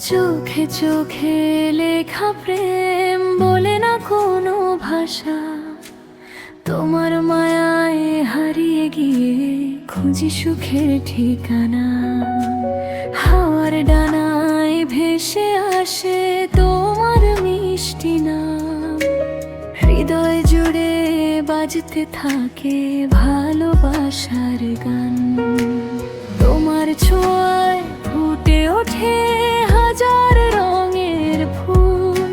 চোখে চোখে লেখা প্রেম বলে না কোনো ভাষা, তোমার মায়ায় হারিয়ে গিয়ে খুঁজি সুখের ঠিকানা। হাওয়ার ডানায় ভেসে আসে তোমার মিষ্টি নাম, হৃদয় জুড়ে বাজতে থাকে ভালোবাসার গান। তোমার ছোঁয়ায় ফুটে ওঠে হাজার রঙের ফুল,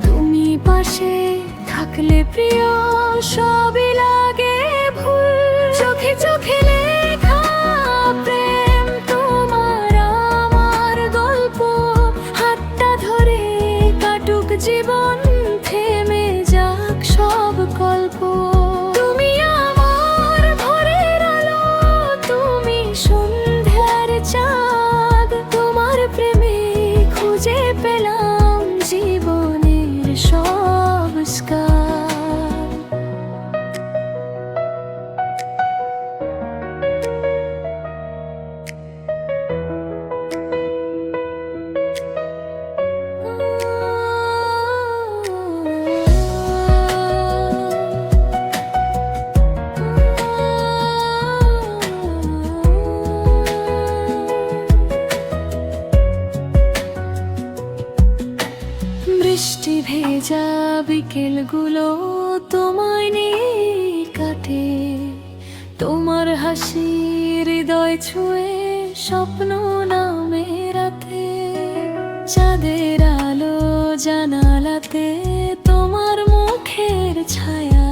তুমি পাশে থাকলে প্রিয় সবই লাগে ভুল। চোখে চোখে লেখা প্রেম তোমার আমার গল্প, হাতটা ধরে কাটুক জীবন, থেমে যাক সব গল্প। তুমি আমার ভোরের আলো, তুমি সন্ধ্যার চাঁদ, তোমার প্রেমে খুঁজে পেলাম জীবনের সংস্কার। বৃষ্টি ভেজা বিকেলগুলো তোমায় নিয়ে কাটে, তোমার হাসি হৃদয় ছুঁয়ে স্বপ্ন নামে রাতে। চাঁদের আলো জানালাতে তোমার মুখের ছায়া,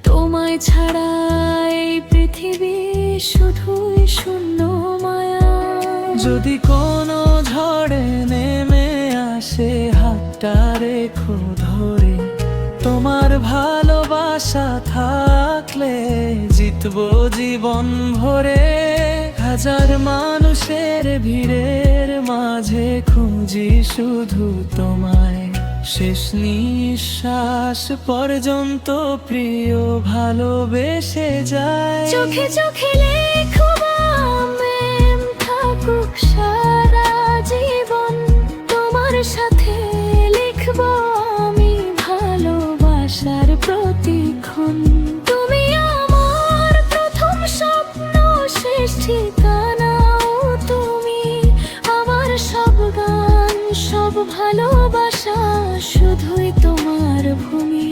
তোমায় ছাড়া এই পৃথিবী শুধুই শূন্য মায়া। যদি কোনো ঝড়ে নেমে আসে হাতটা রেখো ধরে, তোমার ভালোবাসা থাকলে জিতবো জীবন ভরে। হাজার মানুষের ভিড়ের মাঝে খুঁজি শুধু তোমায়, শেষ নিঃশ্বাস পর্যন্ত প্রিয় ভালোবেসে যায়। চোখে চোখে লেখো প্রেম থাকুক সারা জীবন, তোমার সাথে লিখব আমি ভালোবাসার প্রতিক্ষণ। তুমি আমার প্রথম স্বপ্ন, শেষ ঠিকানাও তুমি, আমার সব গান সব ভালোবাসা শুধুই তোমার ভূমি।